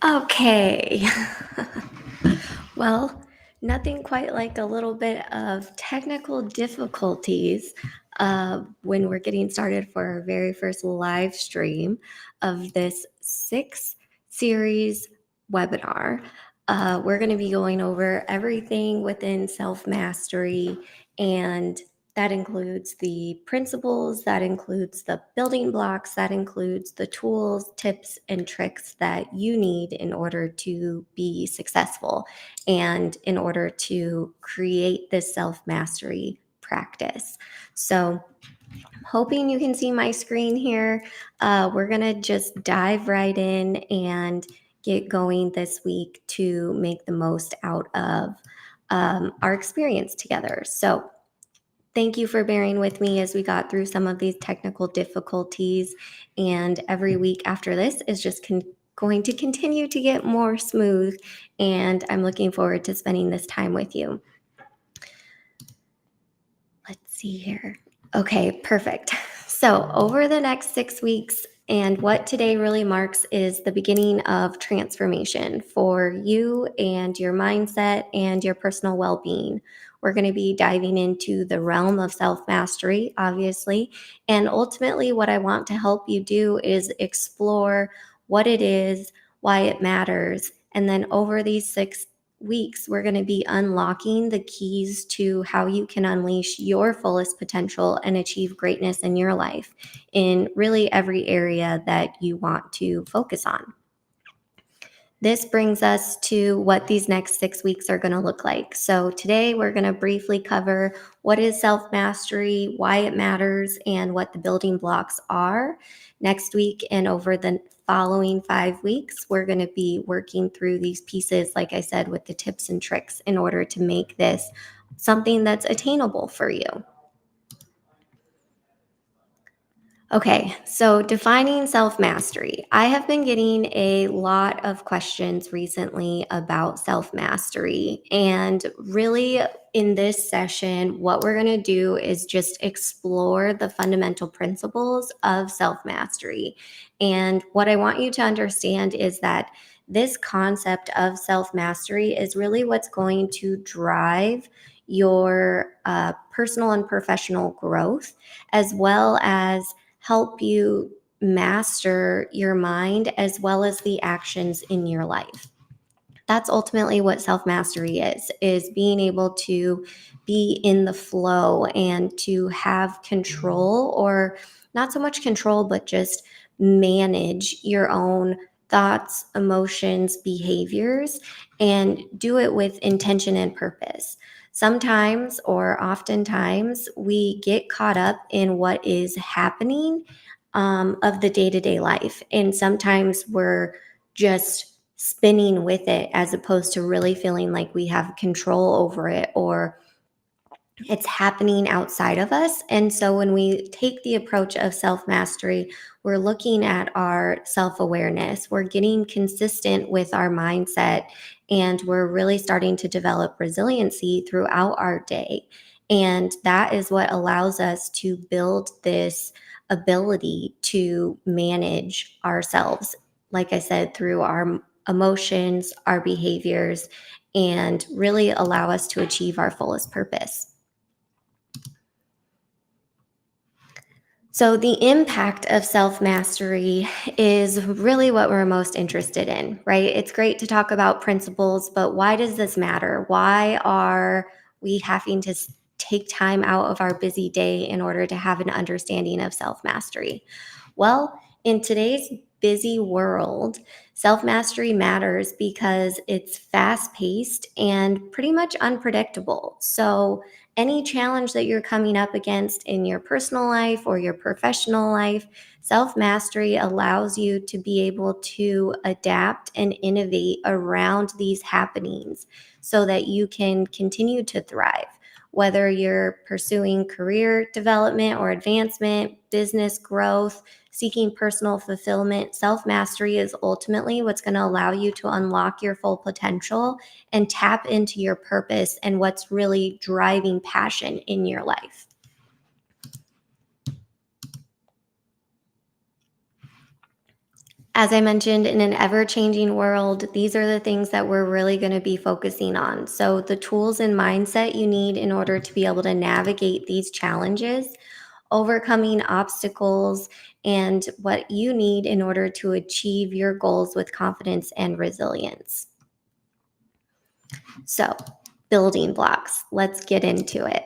Okay. Well, nothing quite like a little bit of technical difficulties when we're getting started for our very first live stream of this 6 series webinar. We're going to be going over everything within self mastery and That includes the principles, that includes the building blocks, that includes the tools, tips, and tricks that you need in order to be successful and in order to create this self mastery practice. So, hoping you can see my screen here. We're going to just dive right in and get going this week to make the most out of our experience together. So, thank you for bearing with me as we got through some of these technical difficulties. And every week after this is just going to continue to get more smooth. And I'm looking forward to spending this time with you. Let's see here. Okay, perfect. So, over the next 6 weeks, and what today really marks is the beginning of transformation for you and your mindset and your personal well being. We're going to be diving into the realm of self mastery, obviously. And ultimately, what I want to help you do is explore what it is, why it matters. And then over these 6 weeks, we're going to be unlocking the keys to how you can unleash your fullest potential and achieve greatness in your life in really every area that you want to focus on. This brings us to what these next 6 weeks are going to look like. So, today we're going to briefly cover what is self mastery, why it matters, and what the building blocks are. Next week and over the following 5 weeks, we're going to be working through these pieces, like I said, with the tips and tricks in order to make this something that's attainable for you. Okay, so defining self mastery. I have been getting a lot of questions recently about self mastery. And really, in this session, what we're going to do is just explore the fundamental principles of self mastery. And what I want you to understand is that this concept of self mastery is really what's going to drive your personal and professional growth, as well as help you master your mind as well as the actions in your life. That's ultimately what self mastery is being able to be in the flow and to have control, or not so much control, but just manage your own thoughts, emotions, behaviors, and do it with intention and purpose. Sometimes, or oftentimes, we get caught up in what is happening of the day to day life. And sometimes we're just spinning with it as opposed to really feeling like we have control over it, or it's happening outside of us. And so when we take the approach of self mastery, we're looking at our self awareness, we're getting consistent with our mindset, and we're really starting to develop resiliency throughout our day. And that is what allows us to build this ability to manage ourselves, like I said, through our emotions, our behaviors, and really allow us to achieve our fullest purpose. So, the impact of self mastery is really what we're most interested in, right? It's great to talk about principles, but why does this matter? Why are we having to take time out of our busy day in order to have an understanding of self mastery? Well, in today's busy world, self mastery matters because it's fast paced and pretty much unpredictable. So, any challenge that you're coming up against in your personal life or your professional life, self mastery allows you to be able to adapt and innovate around these happenings so that you can continue to thrive. Whether you're pursuing career development or advancement, business growth, seeking personal fulfillment, self mastery is ultimately what's going to allow you to unlock your full potential and tap into your purpose and what's really driving passion in your life. As I mentioned, in an ever changing world, these are the things that we're really going to be focusing on. So, the tools and mindset you need in order to be able to navigate these challenges, overcoming obstacles, and what you need in order to achieve your goals with confidence and resilience. So, building blocks, let's get into it.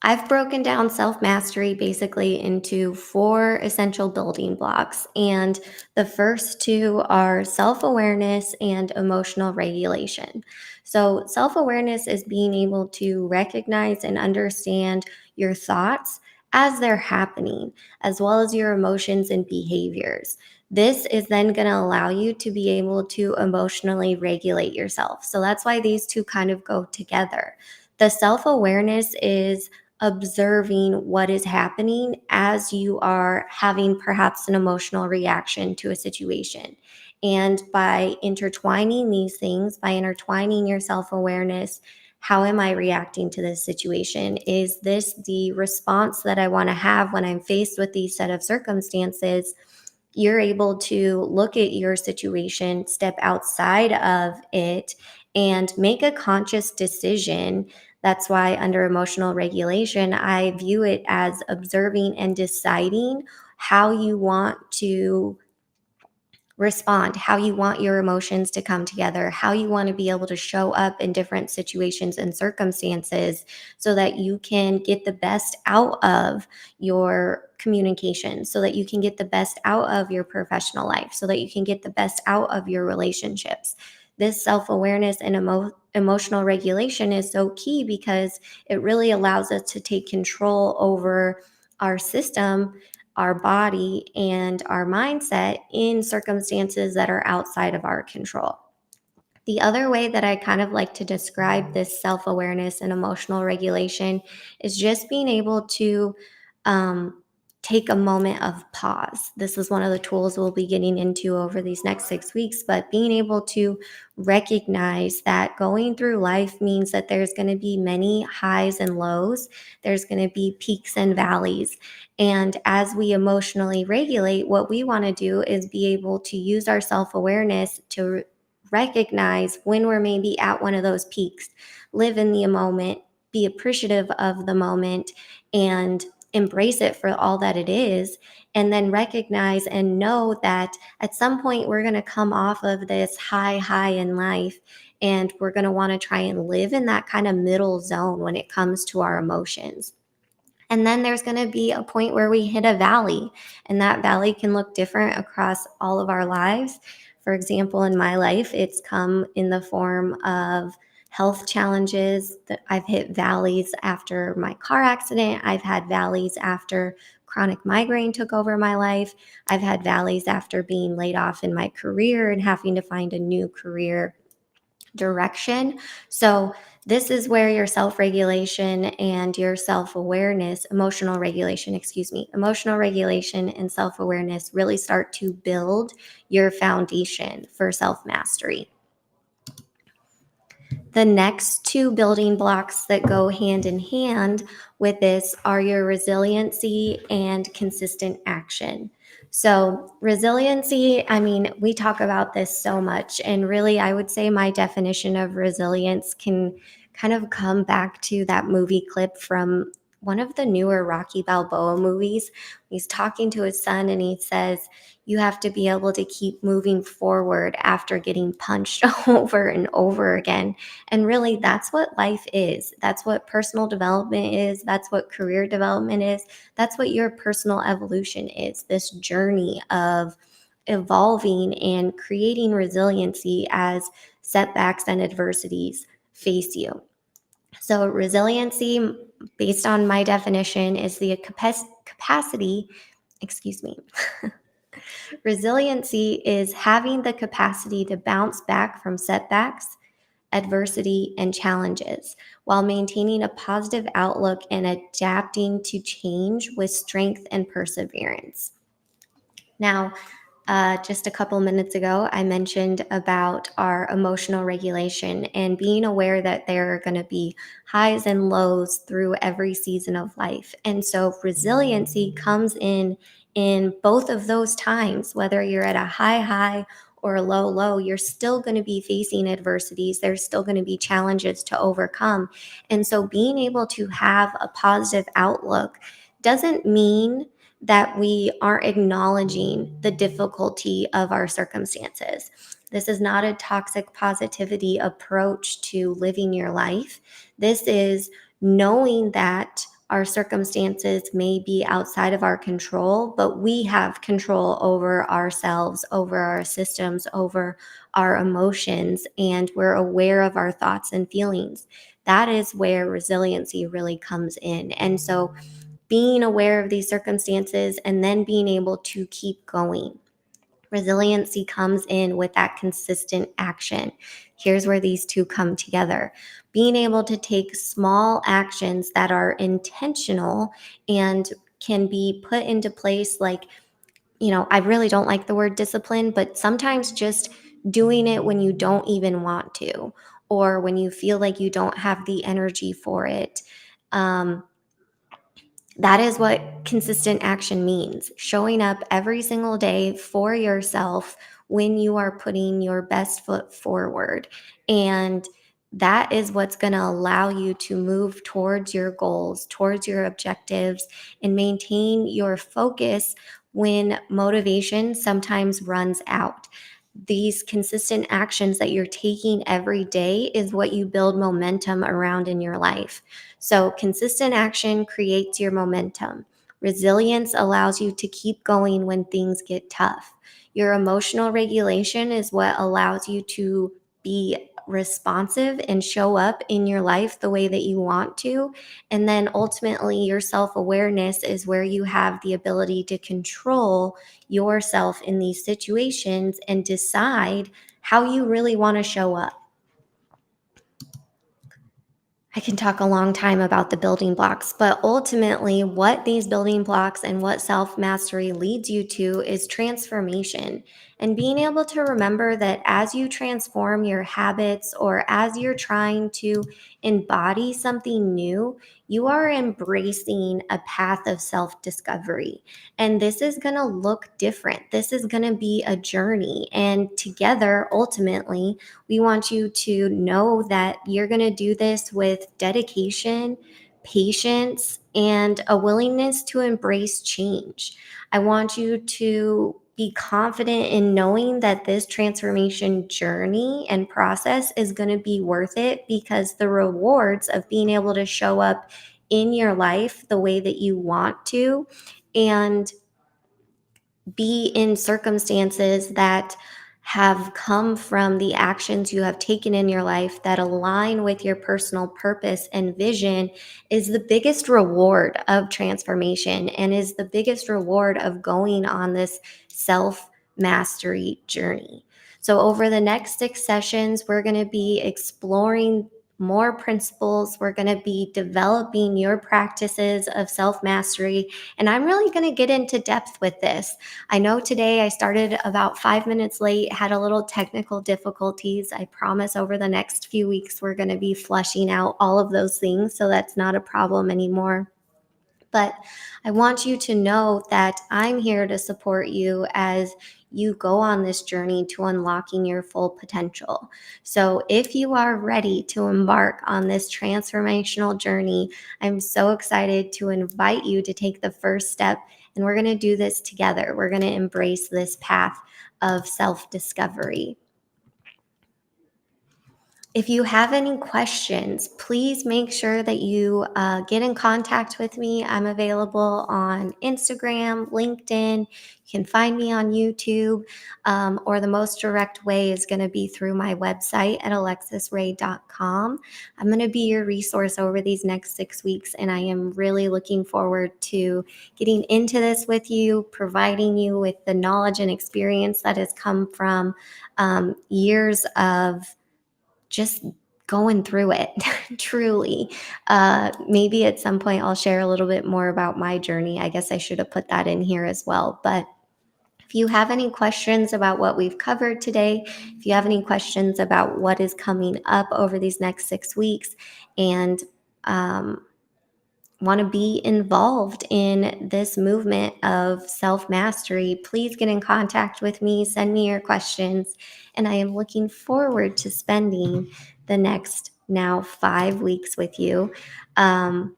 I've broken down self mastery basically into four essential building blocks. And the first two are self awareness and emotional regulation. So, self awareness is being able to recognize and understand your thoughts as they're happening, as well as your emotions and behaviors. This is then going to allow you to be able to emotionally regulate yourself. So, that's why these two kind of go together. The self awareness is observing what is happening as you are having perhaps an emotional reaction to a situation. And by intertwining these things, by intertwining your self awareness, how am I reacting to this situation? Is this the response that I want to have when I'm faced with these set of circumstances? You're able to look at your situation, step outside of it, and make a conscious decision. That's why, under emotional regulation, I view it as observing and deciding how you want to respond, how you want your emotions to come together, how you want to be able to show up in different situations and circumstances so that you can get the best out of your communication, so that you can get the best out of your professional life, so that you can get the best out of your relationships. This self awareness and emotional regulation is so key because it really allows us to take control over our system, our body, and our mindset in circumstances that are outside of our control. The other way that I kind of like to describe this self awareness and emotional regulation is just being able to um, take a moment of pause. This is one of the tools we'll be getting into over these next 6 weeks, but being able to recognize that going through life means that there's going to be many highs and lows, there's going to be peaks and valleys. And as we emotionally regulate, what we want to do is be able to use our self awareness to recognize when we're maybe at one of those peaks, live in the moment, be appreciative of the moment, and embrace it for all that it is. And then recognize and know that at some point we're going to come off of this high in life. And we're going to want to try and live in that kind of middle zone when it comes to our emotions. And then there's going to be a point where we hit a valley, and that valley can look different across all of our lives. For example, in my life, it's come in the form of health challenges. That I've hit valleys after my car accident. I've had valleys after chronic migraine took over my life. I've had valleys after being laid off in my career and having to find a new career direction. So, this is where your self regulation and your self awareness, emotional regulation and self awareness really start to build your foundation for self mastery. The next two building blocks that go hand in hand with this are your resiliency and consistent action. So, resiliency, I mean, we talk about this so much, and really, I would say my definition of resilience can kind of come back to that movie clip from one of the newer Rocky Balboa movies. He's talking to his son, and he says, "You have to be able to keep moving forward after getting punched over and over again." And really, that's what life is. That's what personal development is. That's what career development is. That's what your personal evolution is, this journey of evolving and creating resiliency as setbacks and adversities face you. So, resiliency, based on my definition, is the capacity, excuse me, resiliency is having the capacity to bounce back from setbacks, adversity, and challenges while maintaining a positive outlook and adapting to change with strength and perseverance. Now, just a couple minutes ago, I mentioned about our emotional regulation and being aware that there are going to be highs and lows through every season of life. And so resiliency comes in both of those times, whether you're at a high or a low, you're still going to be facing adversities. There's still going to be challenges to overcome. And so being able to have a positive outlook doesn't mean that we aren't acknowledging the difficulty of our circumstances. This is not a toxic positivity approach to living your life. This is knowing that our circumstances may be outside of our control, but we have control over ourselves, over our systems, over our emotions, and we're aware of our thoughts and feelings. That is where resiliency really comes in. And so, being aware of these circumstances and then being able to keep going. Resiliency comes in with that consistent action. Here's where these two come together. Being able to take small actions that are intentional and can be put into place, like, I really don't like the word discipline, but sometimes just doing it when you don't even want to, or when you feel like you don't have the energy for it. Um, that is what consistent action means. Showing up every single day for yourself when you are putting your best foot forward. And that is what's going to allow you to move towards your goals, towards your objectives, and maintain your focus when motivation sometimes runs out. These consistent actions that you're taking every day is what you build momentum around in your life. So, consistent action creates your momentum. Resilience allows you to keep going when things get tough. Your emotional regulation is what allows you to be responsive and show up in your life the way that you want to. And then ultimately, your self awareness is where you have the ability to control yourself in these situations and decide how you really want to show up. I can talk a long time about the building blocks, but ultimately, what these building blocks and what self mastery leads you to is transformation. And being able to remember that as you transform your habits or as you're trying to embody something new, you are embracing a path of self discovery. And this is going to look different. This is going to be a journey. And together, ultimately, we want you to know that you're going to do this with dedication, patience, and a willingness to embrace change. I want you to be confident in knowing that this transformation journey and process is going to be worth it, because the rewards of being able to show up in your life the way that you want to and be in circumstances that have come from the actions you have taken in your life that align with your personal purpose and vision is the biggest reward of transformation and is the biggest reward of going on this self mastery journey. So, over the next 6 sessions, we're going to be exploring more principles. We're going to be developing your practices of self mastery. And I'm really going to get into depth with this. I know today I started about 5 minutes late, had a little technical difficulties. I promise over the next few weeks, we're going to be flushing out all of those things. So that's not a problem anymore. But I want you to know that I'm here to support you as you go on this journey to unlocking your full potential. So, if you are ready to embark on this transformational journey, I'm so excited to invite you to take the first step. And we're going to do this together. We're going to embrace this path of self discovery. If you have any questions, please make sure that you get in contact with me. I'm available on Instagram, LinkedIn. You can find me on YouTube, or the most direct way is going to be through my website at alexisray.com. I'm going to be your resource over these next 6 weeks, and I am really looking forward to getting into this with you, providing you with the knowledge and experience that has come from years of just going through it. Truly. Maybe at some point I'll share a little bit more about my journey. I guess I should have put that in here as well. But if you have any questions about what we've covered today, if you have any questions about what is coming up over these next 6 weeks, and want to be involved in this movement of self mastery, please get in contact with me, send me your questions, and I am looking forward to spending the next now 5 weeks with you. Um,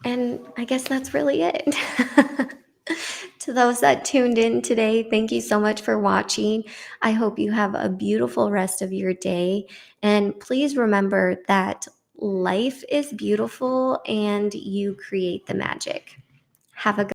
and I guess that's really it. To those that tuned in today, thank you so much for watching. I hope you have a beautiful rest of your day. And please remember that Life is beautiful and you create the magic. Have a